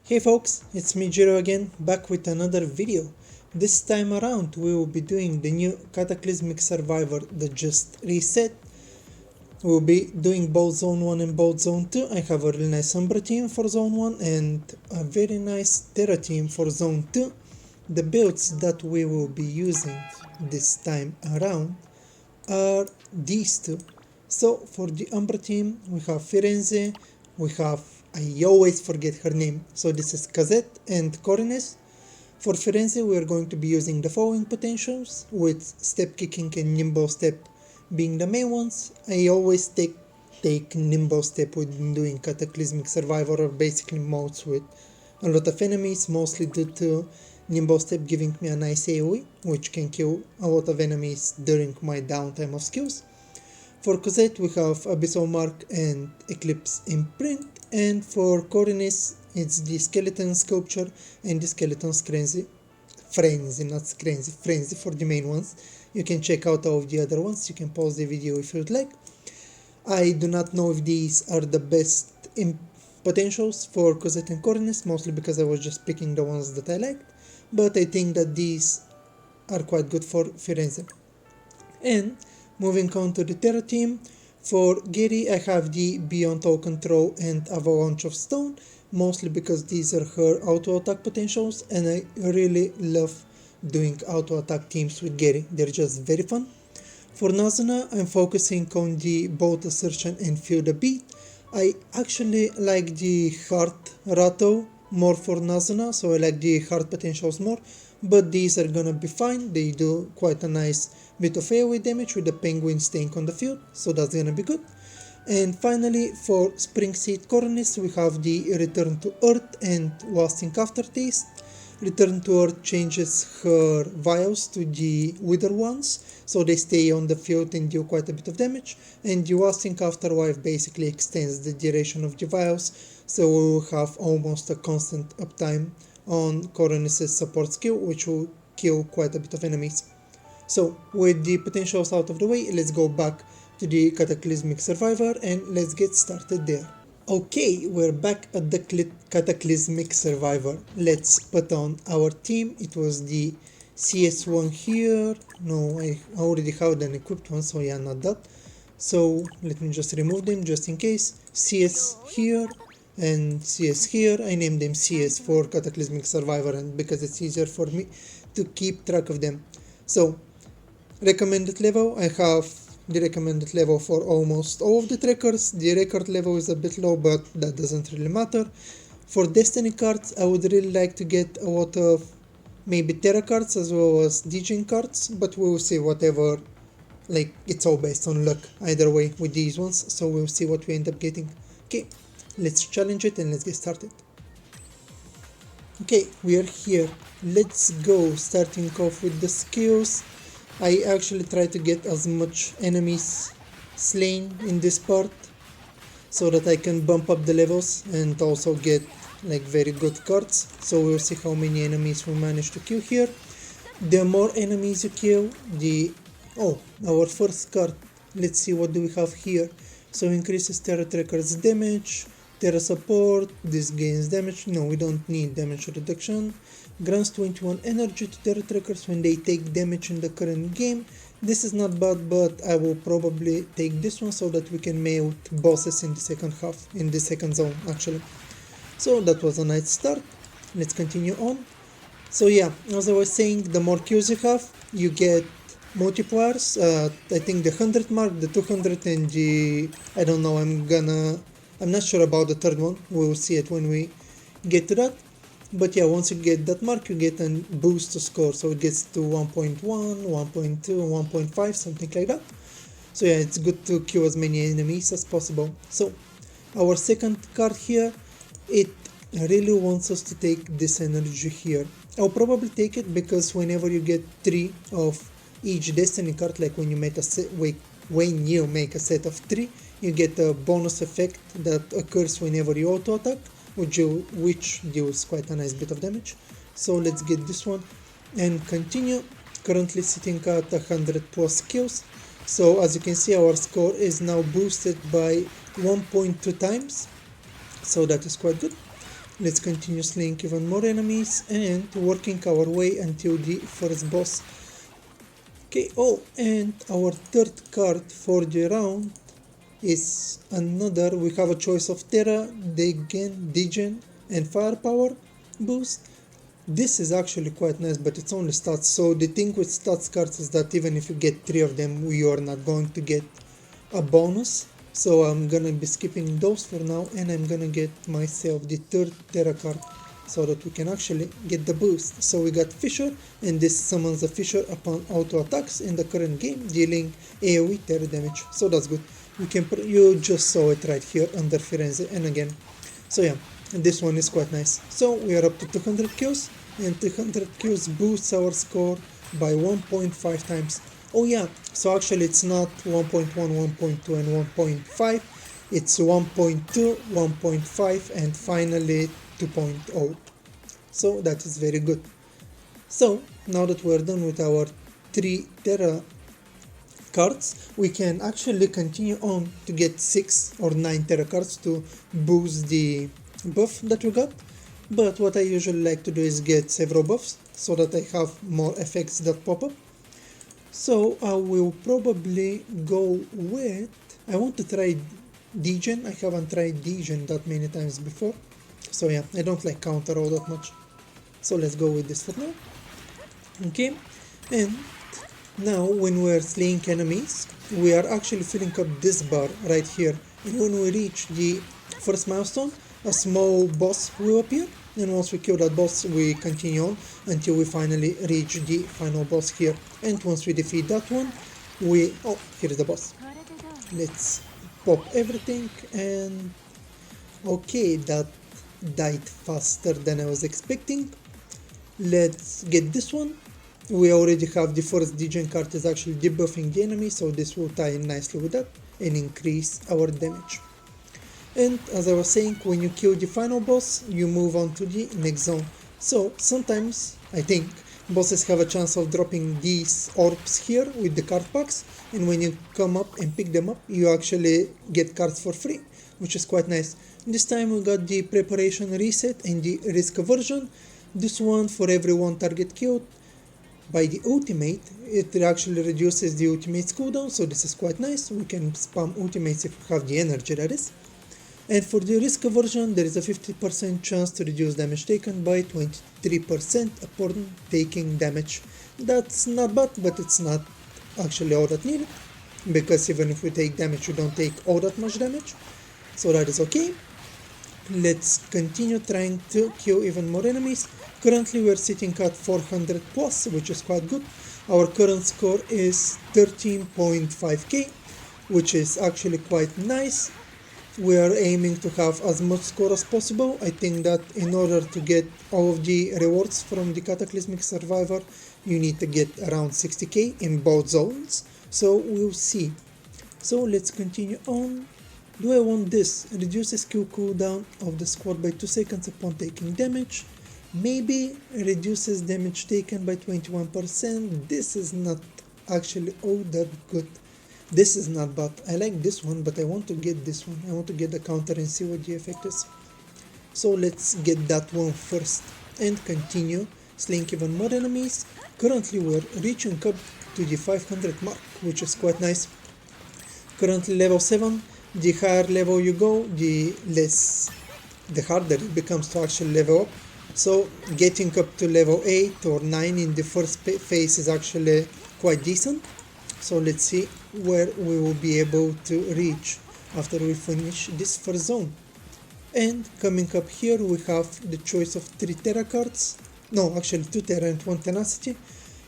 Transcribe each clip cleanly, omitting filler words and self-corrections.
Hey folks, it's me Jiro again, back with another video. This time around we will be doing the new Cataclysmic Survivor that just reset. We will be doing both Zone 1 and both Zone 2. I have a really nice Umbra team for Zone 1 and a very nice Terra team for Zone 2. The builds that we will be using this time around are these two. So for the Umbra team we have Firenze, we have, I always forget her name, so this is Cazette and Corines. For Firenze we are going to be using the following potentials, with Step Kicking and Nimble Step being the main ones. I always take Nimble Step when doing Cataclysmic Survivor or basically modes with a lot of enemies, mostly due to Nimble Step giving me a nice AoE, which can kill a lot of enemies during my downtime of skills. For Cosette we have Abyssal Mark and Eclipse Imprint, and for Corines it's the Skeleton Sculpture and the Skeleton Frenzy for the main ones. You can check out all of the other ones, you can pause the video if you'd like. I do not know if these are the best potentials for Cosette and Corines, mostly because I was just picking the ones that I liked, but I think that these are quite good for Firenze. And moving on to the Terra team, for Geri I have the Beyond All Control and Avalanche of Stone, mostly because these are her auto attack potentials and I really love doing auto attack teams with Geri, they're just very fun. For Nazuna I'm focusing on the Bolt Assertion and Feel the Beat. I actually like the Heart Rattle more for Nazuna, so I like the Heart potentials more, but these are gonna be fine. They do quite a nice bit of AoE damage with the penguin staying on the field, so that's gonna be good. And finally for Spring Seed Cornice we have the Return to Earth and Lasting Aftertaste. Return to Earth changes her vials to the Wither ones, so they stay on the field and deal quite a bit of damage, and the Lasting Afterlife basically extends the duration of the vials, so we will have almost a constant uptime on Coronice's support skill, which will kill quite a bit of enemies. So with the potentials out of the way, let's go back to the Cataclysmic Survivor and let's get started there. Okay, we're back at the Cataclysmic Survivor. Let's put on our team. It was the CS1 here. No, I already have an equipped one, so yeah, not that. So let me just remove them just in case. CS here and CS here. I named them CS for Cataclysmic Survivor and because it's easier for me to keep track of them. So recommended level, I have the recommended level for almost all of the trackers. The record level is a bit low, but that doesn't really matter. For Destiny cards, I would really like to get a lot of maybe Terra cards as well as Djinn cards, but we will see whatever, like it's all based on luck either way with these ones, so we'll see what we end up getting. Okay, let's challenge it and let's get started. Okay, we are here. Let's go, starting off with the skills. I actually try to get as much enemies slain in this part so that I can bump up the levels and also get like very good cards. So we'll see how many enemies we manage to kill here. The more enemies you kill, our first card, let's see what do we have here. So increases Terra Tracker's damage, Terra support, this gains damage, no we don't need damage reduction. Grants 21 energy to Terra Trackers when they take damage in the current game. This is not bad, but I will probably take this one so that we can mail bosses in the second half, in the second zone actually. So that was a nice start, let's continue on. So yeah, as I was saying, the more kills you have, you get multipliers. I think the 100 mark, the 200 and the, I don't know, I'm not sure about the third one, we will see it when we get to that. But yeah, once you get that mark, you get a boost to score, so it gets to 1.1, 1.2, 1.5, something like that. So yeah, it's good to kill as many enemies as possible. So our second card here, it really wants us to take this energy here. I'll probably take it because whenever you get 3 of each destiny card, like when you make a set of 3, you get a bonus effect that occurs whenever you auto attack, which deals quite a nice bit of damage. So let's get this one and continue. Currently sitting at 100 plus kills, so as you can see our score is now boosted by 1.2 times, so that is quite good. Let's continue slaying even more enemies and working our way until the first boss. Okay, oh, and our third card for the round is another. We have a choice of Terra, Degen, and Firepower boost. This is actually quite nice, but it's only stats. So the thing with stats cards is that even if you get 3 of them, you are not going to get a bonus. So I'm gonna be skipping those for now, and I'm gonna get myself the third Terra card so that we can actually get the boost. So we got Fissure, and this summons a Fissure upon auto attacks in the current game, dealing AoE Terra damage. So that's good. You just saw it right here under Firenze, and again. So yeah, and this one is quite nice. So we are up to 200 kills, and 200 kills boosts our score by 1.5 times. Oh yeah, so actually it's not 1.1, 1.2 and 1.5, it's 1.2, 1.5 and finally 2.0. So that is very good. So now that we're done with our 3 Terra cards, we can actually continue on to get 6 or 9 Terra cards to boost the buff that we got. But what I usually like to do is get several buffs so that I have more effects that pop up. So I will probably go with, I want to try Degen. I haven't tried Degen that many times before. So yeah, I don't like counter all that much. So let's go with this for now. Okay, and now when we're slaying enemies, we are actually filling up this bar right here. And when we reach the first milestone, a small boss will appear. And once we kill that boss, we continue on until we finally reach the final boss here. And once we defeat that one, oh, here's the boss. Let's pop everything, and okay, that died faster than I was expecting. Let's get this one. We already have the first Degen card is actually debuffing the enemy, so this will tie in nicely with that and increase our damage. And as I was saying, when you kill the final boss, you move on to the next zone. So sometimes, I think, bosses have a chance of dropping these orbs here with the card packs, and when you come up and pick them up, you actually get cards for free, which is quite nice. This time we got the Preparation Reset and the Risk Aversion. This one, for every one target killed by the ultimate, it actually reduces the ultimate's cooldown, so this is quite nice. We can spam ultimates if we have the energy, that is. And for the risk aversion, there is a 50% chance to reduce damage taken by 23% upon taking damage. That's not bad, but it's not actually all that needed, because even if we take damage, we don't take all that much damage, so that is okay. Let's continue trying to kill even more enemies. Currently we're sitting at 400 plus, which is quite good. Our current score is 13.5k, which is actually quite nice. We are aiming to have as much score as possible. I think that in order to get all of the rewards from the Cataclysmic Survivor, you need to get around 60k in both zones. So we'll see. So let's continue on. Do I want this? Reduces skill cooldown of the squad by 2 seconds upon taking damage. Maybe reduces damage taken by 21%. This is not actually all that good. This is not bad. I like this one, but I want to get this one. I want to get the counter and see what the effect is. So let's get that one first and continue slaying even more enemies. Currently we're reaching up to the 500 mark, which is quite nice. Currently level 7. The higher level you go, the harder it becomes to actually level up. So getting up to level 8 or 9 in the first phase is actually quite decent. So let's see where we will be able to reach after we finish this first zone. And coming up here we have the choice of 3 Terra cards. No, actually 2 Terra and 1 Tenacity.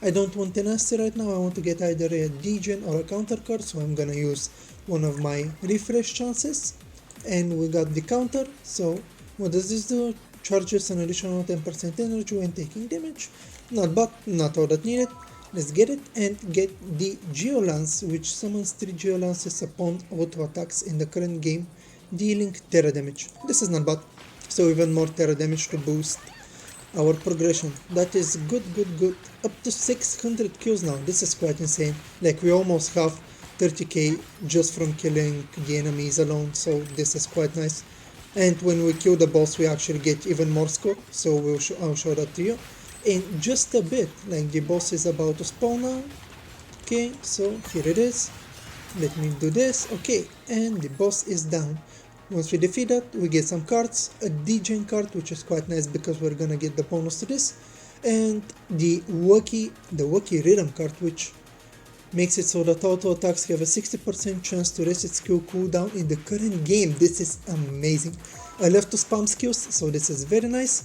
I don't want Tenacity right now. I want to get either a Degen or a counter card, so I'm gonna use one of my refresh chances. And we got the counter. So what does this do? Charges an additional 10% energy when taking damage. Not bad, not all that needed. Let's get it and get the Geolance, which summons 3 Geolances upon auto attacks in the current game, dealing Terra damage. This is not bad. So even more Terra damage to boost our progression. That is good. Up to 600 kills now. This is quite insane. Like we almost have 30k just from killing the enemies alone, so this is quite nice. and when we kill the boss we actually get even more score, so I'll show that to you in just a bit. Like the boss is about to spawn now. Okay, so here it is. Let me do this. Okay, and the boss is down. Once we defeat that, we get some cards, a degen card, which is quite nice because we're gonna get the bonus to this, and the Wacky Rhythm card, which makes it so that auto attacks have a 60% chance to rest its skill cooldown in the current game. This is amazing. I love to spam skills, so this is very nice.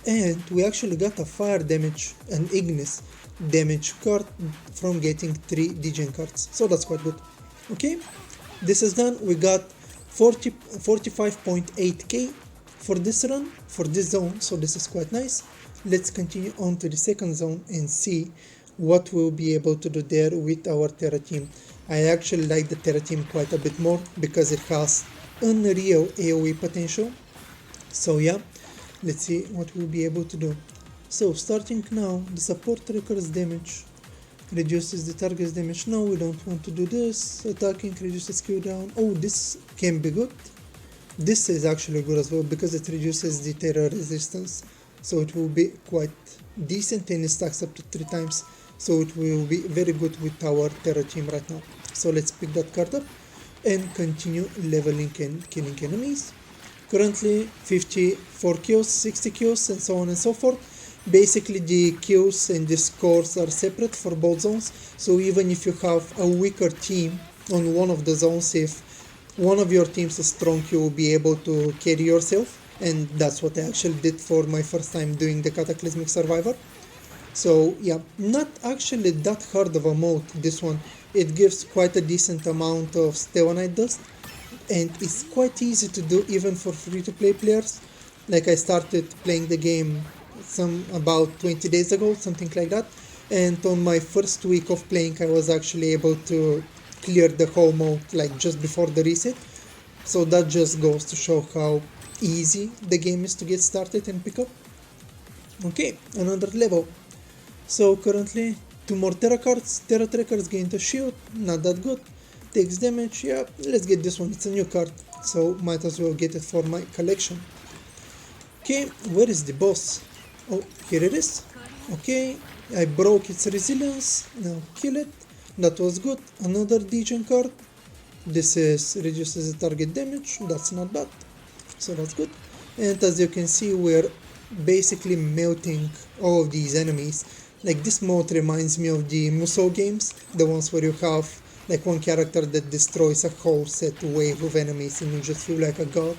And we actually got a fire damage, an Ignis damage card from getting 3 degen cards, so that's quite good. Okay, this is done. We got 45.8k for this run, for this zone, so this is quite nice. Let's continue on to the second zone and see what we'll be able to do there with our Terra team. I actually like the Terra team quite a bit more because it has unreal AoE potential. So yeah, let's see what we'll be able to do. So starting now, the support recurs damage, reduces the target's damage. No, we don't want to do this. Attacking reduces cooldown. Oh, this can be good. This is actually good as well because it reduces the terror resistance, so it will be quite decent and it stacks up to 3 times, so it will be very good with our terror team right now. So let's pick that card up and continue leveling and killing enemies. Currently 54 kills, 60 kills and so on and so forth. Basically the kills and the scores are separate for both zones, so even if you have a weaker team on one of the zones, if one of your teams is strong, you will be able to carry yourself, and that's what I actually did for my first time doing the Cataclysmic Survivor. So yeah, not actually that hard of a mode, this one. It gives quite a decent amount of Stellanite dust, and it's quite easy to do even for free-to-play players. Like I started playing the game about 20 days ago, something like that, and on my first week of playing I was actually able to clear the whole mode like just before the reset. So that just goes to show how easy the game is to get started and pick up. Okay, another level. So currently 2 more Terra cards. Terra Trackers gained a shield, not that good. Takes damage, yeah, let's get this one, it's a new card, so might as well get it for my collection. Okay, where is the boss? Oh, here it is. Okay, I broke its resilience, now kill it. That was good. Another degen card. This is reduces the target damage, that's not bad, so that's good. And as you can see, we're basically melting all of these enemies. Like this mode reminds me of the Musou games, the ones where you have like one character that destroys a whole set wave of enemies and you just feel like a god,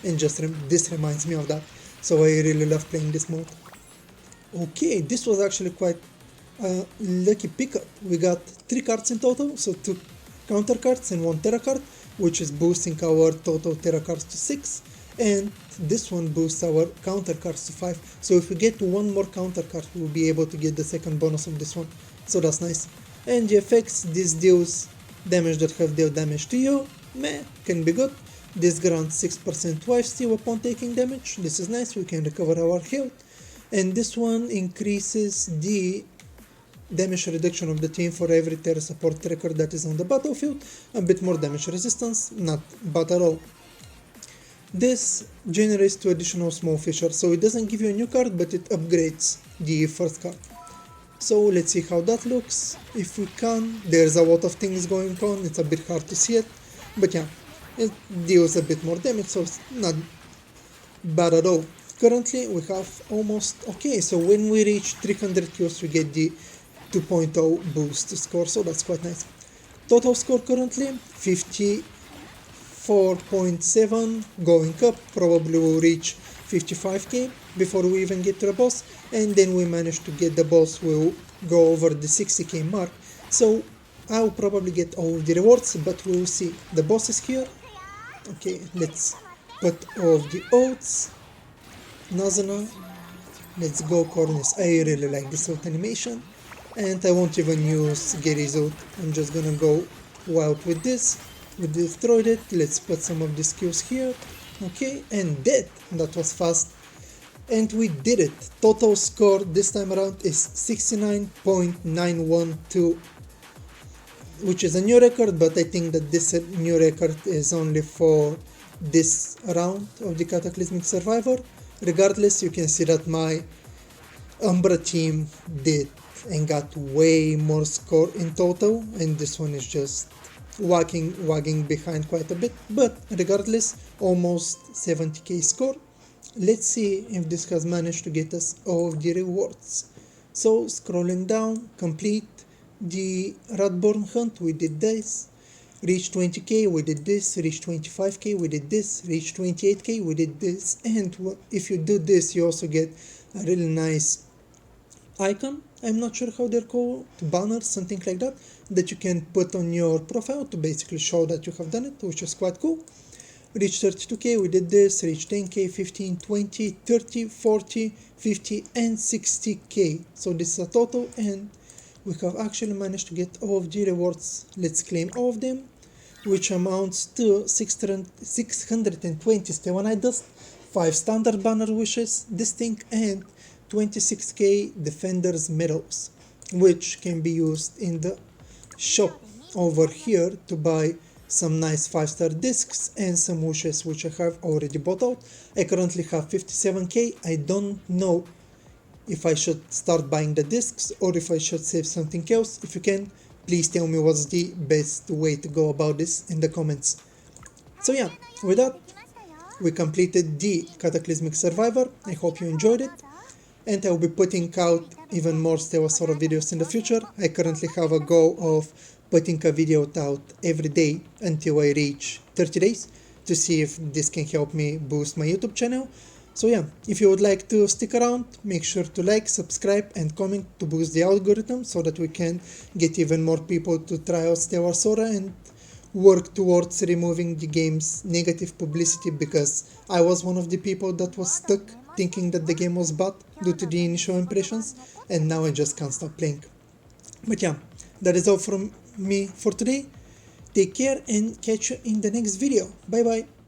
and just this reminds me of that, so I really love playing this mode. Okay, this was actually quite a lucky pickup. We got 3 cards in total, so 2 counter cards and 1 Terra card, which is boosting our total Terra cards to 6, and this one boosts our counter cards to 5, so if we get 1 more counter card we'll be able to get the second bonus of this one, so that's nice. And the effects, this deals damage that have dealt damage to you, meh, can be good. This grants 6% lifesteal upon taking damage, this is nice, we can recover our health. And this one increases the damage reduction of the team for every Terra support record that is on the battlefield, a bit more damage resistance, not bad at all. This generates 2 additional small features, so it doesn't give you a new card, but it upgrades the first card. So let's see how that looks, if we can. There's a lot of things going on, it's a bit hard to see it, but yeah, it deals a bit more damage, so it's not bad at all. Currently we have almost, okay, so when we reach 300 kills we get the 2.0 boost score, so that's quite nice. Total score currently 54.7, going up, probably will reach 55k before we even get to the boss, and then we manage to get the boss, we'll go over the 60k mark, so I'll probably get all of the rewards, but we'll see. The boss is here. Okay, let's put all of the oats. Nazana, let's go Cornus. I really like this ult animation, and I won't even use Gary's ult, I'm just gonna go wild with this. We destroyed it, let's put some of the skills here. Okay, and that was fast, and we did it. Total score this time around is 69.912, which is a new record, but I think that this new record is only for this round of the Cataclysmic Survivor. Regardless, you can see that my Umbra team did and got way more score in total, and this one is just wagging behind quite a bit, but regardless, almost 70k score. Let's see if this has managed to get us all of the rewards. So scrolling down, complete the Radborn hunt, we did this. Reach 20k, we did this. Reach 25k, we did this. Reach 28k, we did this. And if you do this, you also get a really nice icon. I'm not sure how they're called, banners, something like that, that you can put on your profile to basically show that you have done it, which is quite cool. Reach 32k, we did this. Reach 10k, 15, 20, 30, 40, 50 and 60k. So this is a total, and we have actually managed to get all of the rewards. Let's claim all of them, which amounts to 620 Stella dust, 5 standard banner wishes, this thing, and 26k defenders medals, which can be used in the shop over here to buy some nice 5-star discs and some wishes, which I have already bought out. I currently have 57k. I don't know if I should start buying the discs or if I should save something else. If you can, please tell me what's the best way to go about this in the comments. So yeah, with that, we completed the Cataclysmic Survivor. I hope you enjoyed it, and I'll be putting out even more Stella Sora videos in the future. I currently have a goal of putting a video out every day until I reach 30 days to see if this can help me boost my YouTube channel. So yeah, if you would like to stick around, make sure to like, subscribe and comment to boost the algorithm so that we can get even more people to try out Stella Sora and work towards removing the game's negative publicity, because I was one of the people that was stuck thinking that the game was bad due to the initial impressions, and now I just can't stop playing. But yeah, that is all from me for today. Take care and catch you in the next video. Bye bye.